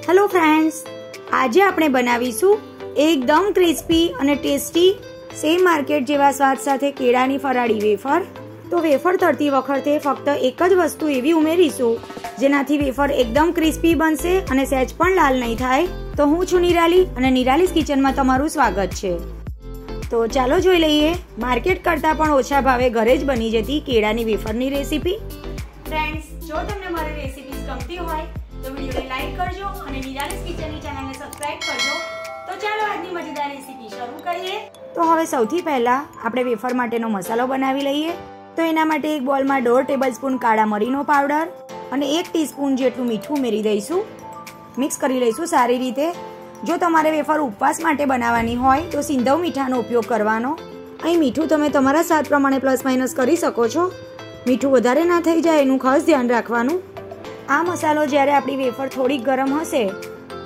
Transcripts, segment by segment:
Hello friends, आज આપણે બનાવીશું એકદમ ક્રિસ્પી અને ટેસ્ટી સેમ માર્કેટ જેવા સ્વાદ સાથે કેળાની ફરાળી વેફર। તો વેફર તળતી વખતે ફક્ત એક જ વસ્તુ એવી ઉમેરીશું જેનાથી વેફર એકદમ ક્રિસ્પી બનશે અને સહેજ પણ લાલ નહીં થાય। તો હું છું નિરાલી અને નિરાલીસ કિચનમાં તમારું સ્વાગત છે। તો ચાલો જોઈ લઈએ માર્કેટ કરતાં પણ ઓછા ભાવે ઘરે જ બની જતી કેળાની વેફરની રેસીપી। ફ્રેન્ડ્સ, જો તમને મારી રેસીપીઝ ગમતી હોય તો વિડિયોને લાઈક કરજો અને નિરાલીસ કિચનની ચેનલને સબસ્ક્રાઇબ કરજો। તો ચાલો આજની મજેદાર રેસીપી શરૂ કરીએ। તો હવે સૌથી પહેલા આપણે વેફર માટેનો મસાલો બનાવી લઈએ। તો એના માટે એક બોલમાં 1.5 ટેબલસ્પૂન કાળા મરીનો પાવડર અને 1 ટીસ્પૂન જેટલું મીઠું ઉમેરી દઈશું। મિક્સ કરી લઈશું સારી રીતે। જો તમારે વેફર ઉપવાસ માટે બનાવવાની હોય તો સિંધવ મીઠાનો ઉપયોગ કરવાનો। અહીં મીઠું તમે તમારા સ્વાદ પ્રમાણે પ્લસ માઇનસ કરી શકો છો। મીઠું વધારે ના થઈ જાય એનું ખાસ ધ્યાન રાખવાનું। આ મસાલો જ્યારે આપણી વેફર થોડીક ગરમ હશે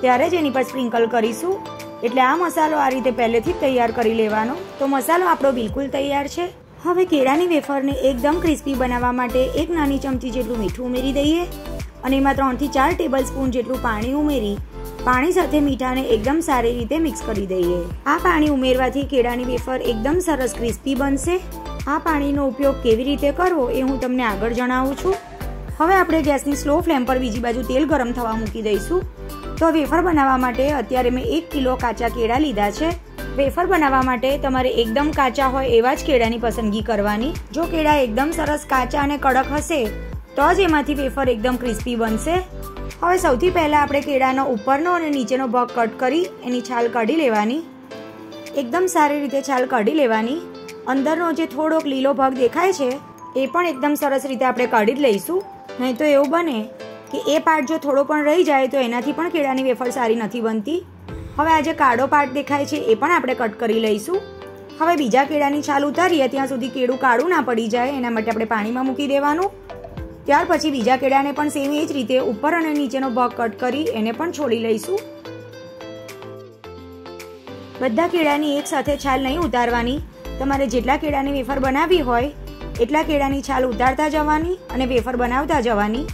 ત્યારે જ એની પર સ્પ્રિંકલ કરીશું, એટલે આ મસાલો આ રીતે પહેલેથી જ તૈયાર કરી લેવાનો। તો મસાલો આપણો બિલકુલ તૈયાર છે। હવે કેળાની વેફરને એકદમ ક્રિસ્પી બનાવવા માટે 1 નાની ચમચી જેટલું મીઠું ઉમેરી દઈએ અને એમાં 3 થી 4 ટેબલસ્પૂન જેટલું પાણી ઉમેરી પાણી સાથે મીઠાને એકદમ સારી રીતે મિક્સ કરી દઈએ। આ પાણી ઉમેરવાથી કેળાની વેફર એકદમ સરસ ક્રિસ્પી બનશે। આ પાણીનો ઉપયોગ કેવી રીતે કરવો એ હું તમને આગળ જણાવું છું। હવે આપણે ગેસની સ્લો ફ્લેમ પર બીજી બાજુ તેલ ગરમ થવા મૂકી દઈશું। તો વેફર બનાવવા માટે અત્યારે મેં 1 કિલો કાચા કેળા લીધા છે। વેફર બનાવવા માટે તમારે એકદમ કાચા હોય એવા જ કેળાની પસંદગી કરવાની। જો કેળા એકદમ સરસ કાચા અને કડક હશે તો જ એમાંથી વેફર એકદમ ક્રિસ્પી બનશે। હવે સૌથી પહેલા આપણે કેળાનો ઉપરનો અને નીચેનો ભાગ કટ કરી એની છાલ કાઢી લેવાની। એકદમ સારી રીતે છાલ કાઢી લેવાની। અંદરનો જે થોડોક લીલો ભાગ દેખાય છે એ પણ એકદમ સરસ રીતે આપણે કાઢી જ લઈશું, નહીં તો એવું બને કે એ પાર્ટ જો થોડો પણ રહી જાય તો એનાથી પણ કેળાની વેફર સારી નથી બનતી। હવે આ જે કાળો પાર્ટ દેખાય છે એ પણ આપણે કટ કરી લઈશું। હવે બીજા કેળાની છાલ ઉતારીએ ત્યાં સુધી કેળું કાળું ના પડી જાય એના માટે આપણે પાણીમાં મૂકી દેવાનું। ત્યાર પછી બીજા કેળાને પણ સેમ એ જ રીતે ઉપર અને નીચેનો ભાગ કટ કરી એને પણ છોડી લઈશું। બધા કેળાની એક સાથે છાલ નહીં ઉતારવાની, તમારે જેટલા કેળાની વેફર બનાવવી હોય એટલા કેળાની છાલ ઉતારતા જવાની અને વેફર બનાવતા જવાની।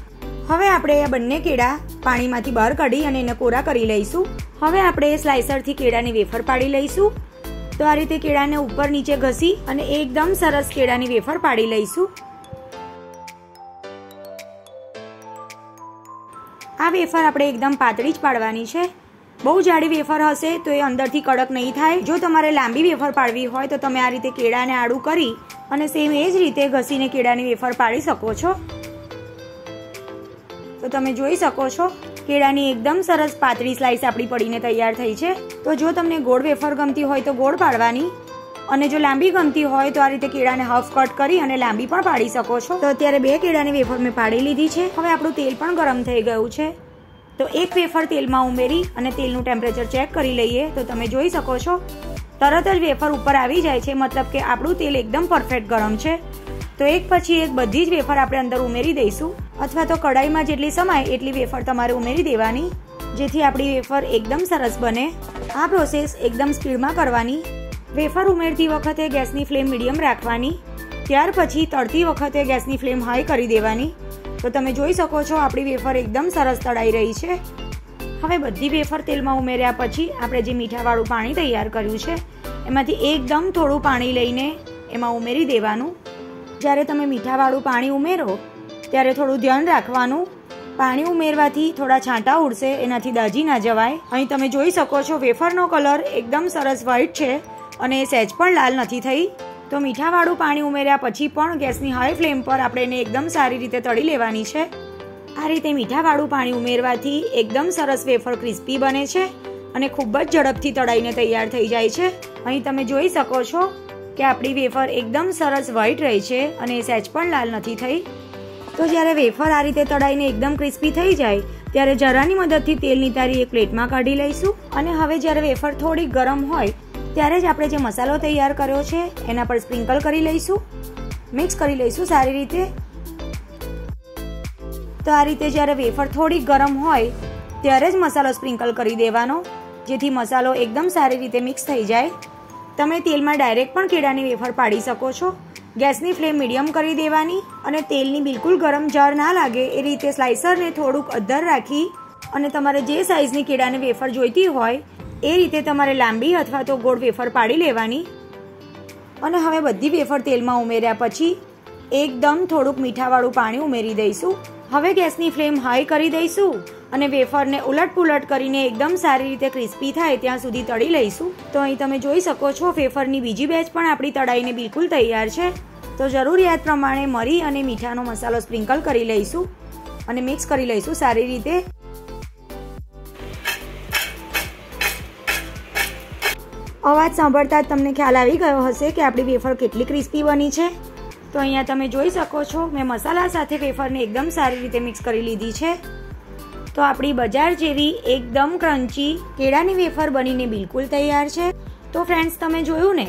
હવે આપણે આ બંને કેળા પાણીમાંથી બહાર કાઢી અને એને કોરા કરી લઈશું। હવે આપણે સ્લાઇસરથી કેળાની વેફર પાડી લઈશું। તો આ રીતે કેળાને ઉપર નીચે ઘસી અને એકદમ સરસ કેળાની વેફર પાડી લઈશું। આ વેફર આપણે એકદમ પાતળી જ પાડવાની છે। બહુ જાડી વેફર હશે તો એ અંદરથી કડક નહીં થાય। જો તમારે લાંબી વેફર પાડવી હોય તો તમે આ રીતે કેળાને આડું કરી અને સેમ એ જ રીતે ઘસીને કેળાની વેફર પાડી શકો છો। તો તમે જોઈ શકો છો કેળાની એકદમ સરસ પાતળી સ્લાઇસ આપણી પડીને તૈયાર થઈ છે। તો જો તમને ગોળ વેફર ગમતી હોય તો ગોળ પાડવાની અને જો લાંબી ગમતી હોય તો આ રીતે કેળાને હાફ કટ કરી અને લાંબી પણ પાડી શકો છો। તો અત્યારે 2 કેળાની વેફર મેં પાડી લીધી છે। હવે આપણું તેલ પણ ગરમ થઈ ગયું છે, તો એક વેફર તેલમાં ઉમેરી અને તેલનું ટેમ્પરેચર ચેક કરી લઈએ। તો તમે જોઈ શકો છો તરત જ વેફર ઉપર આવી જાય છે, મતલબ કે આપણું તેલ એકદમ પરફેક્ટ ગરમ છે। તો એક પછી એક બધી જ વેફર આપણે અંદર ઉમેરી દઈશું, અથવા તો કડાઈમાં જેટલી સમાય એટલી વેફર તમારે ઉમેરી દેવાની, જેથી આપણી વેફર એકદમ સરસ બને। આ પ્રોસેસ એકદમ સ્પીડમાં કરવાની। વેફર ઉમેરતી વખતે ગેસની ફ્લેમ મીડિયમ રાખવાની, ત્યાર પછી તળતી વખતે ગેસની ફ્લેમ હાઈ કરી દેવાની। તો તમે જોઈ શકો છો આપણી વેફર એકદમ સરસ તળાઈ રહી છે। હવે બધી વેફર તેલમાં ઉમેર્યા પછી આપણે જે મીઠાવાળું પાણી તૈયાર કર્યું છે એમાંથી એકદમ થોડું પાણી લઈને એમાં ઉમેરી દેવાનું। જ્યારે તમે મીઠાવાળું પાણી ઉમેરો ત્યારે થોડું ધ્યાન રાખવાનું। પાણી ઉમેરવાથી થોડા છાંટા ઉડશે, એનાથી દાજી ના જવાય। અહીં તમે જોઈ શકો છો વેફરનો કલર એકદમ સરસ વ્હાઈટ છે અને સહેજ પણ લાલ નથી થઈ। તો મીઠાવાળું પાણી ઉમેર્યા પછી પણ ગેસની હાઈ ફ્લેમ પર આપણે એને એકદમ સારી રીતે તળી લેવાની છે। આ રીતે મીઠાવાળું પાણી ઉમેરવાથી એકદમ સરસ વેફર ક્રિસ્પી બને છે અને ખૂબ જ ઝડપથી તળાઈને તૈયાર થઈ જાય છે। અહીં તમે જોઈ શકો છો કે આપણી વેફર એકદમ સરસ વ્હાઈટ રહી છે અને સહેજ પણ લાલ નથી થઈ। તો જ્યારે વેફર આ રીતે તળાઈને એકદમ ક્રિસ્પી થઈ જાય ત્યારે જરાની મદદથી તેલ નિતારી એક પ્લેટમાં કાઢી લઈશું અને હવે જ્યારે વેફર થોડી ગરમ હોય ત્યારે જ આપણે જે મસાલો તૈયાર કર્યો છે એના પર સ્પ્રિંકલ કરી લઈશું, મિક્સ કરી લઈશું સારી રીતે। તો આ રીતે જ્યારે વેફર થોડી ગરમ હોય ત્યારે જ મસાલો સ્પ્રિંકલ કરી દેવાનો, જેથી મસાલો એકદમ સારી રીતે મિક્સ થઈ જાય। તમે તેલમાં ડાયરેક્ટ પણ કેળાની વેફર પાડી શકો છો। ગેસની ફ્લેમ મીડિયમ કરી દેવાની અને તેલની બિલકુલ ગરમ જાર ના લાગે એ રીતે સ્લાઇસરને થોડુંક અદ્ધર રાખી અને તમારે જે સાઈઝની કેળાની વેફર જોઈતી હોય એ રીતે તમારે લાંબી અથવા તો ગોળ વેફર પાડી લેવાની. અને હવે બધી વેફર તેલમાં ઉમેર્યા પછી એકદમ થોડુંક મીઠાવાળું પાણી ઉમેરી દઈશું. હવે ગેસની ફ્લેમ હાઈ કરી દઈશું અને વેફરને ઉલટપુલટ કરીને એકદમ સારી રીતે ક્રિસ્પી થાય ત્યાં સુધી તળી લઈશું. તો અહીં તમે જોઈ શકો છો વેફરની બીજી બેચ પણ આપણી તળાઈને બિલકુલ તૈયાર છે. તો જરૂરિયાત પ્રમાણે મરી અને મીઠાનો મસાલો સ્પ્રિંકલ કરી લઈશું અને મિક્સ કરી લઈશું સારી રીતે. અવાજ સાંભળતા જ તમને ખ્યાલ આવી ગયો હશે કે આપણી વેફર કેટલી ક્રિસ્પી બની છે. તો અહીંયા તમે જોઈ શકો છો મેં મસાલા સાથે વેફરને એકદમ સારી રીતે મિક્સ કરી લીધી છે. તો આપણી બજાર જેવી એકદમ ક્રન્ચી કેળાની વેફર બનીને બિલકુલ તૈયાર છે. તો ફ્રેન્ડ્સ તમે જોયું ને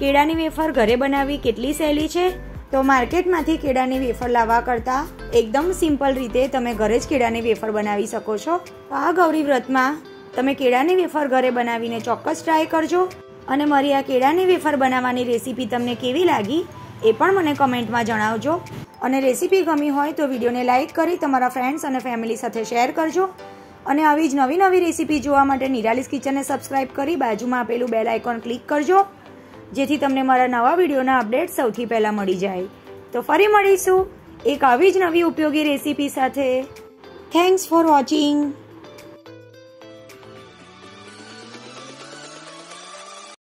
કેળાની વેફર ઘરે બનાવવી કેટલી સહેલી છે. તો માર્કેટમાંથી કેળાની વેફર લાવવા કરતાં એકદમ સિમ્પલ રીતે તમે ઘરે જ કેળાની વેફર બનાવી શકો છો. તો આ ગૌરી વ્રતમાં તમે કેળાની વેફર ઘરે બનાવીને ચોક્કસ ટ્રાય કરજો. અને મારી આ કેળાની વેફર બનાવવાની રેસીપી તમને કેવી લાગી એ પણ મને કમેન્ટમાં જણાવજો. અને રેસીપી ગમી હોય તો વિડીયોને લાઇક કરી તમારા ફ્રેન્ડ્સ અને ફેમિલી સાથે શેર કરજો. અને આવી જ નવી નવી રેસીપી જોવા માટે નિરાલીસ કિચનને સબસ્ક્રાઇબ કરી બાજુમાં આપેલું બેલ આઇકોન ક્લિક કરજો, જેથી તમને મારા નવા વિડીયોના અપડેટ સૌથી પહેલાં મળી જાય. તો ફરી મળીશું એક આવી જ નવી ઉપયોગી રેસીપી સાથે. Thanks for watching.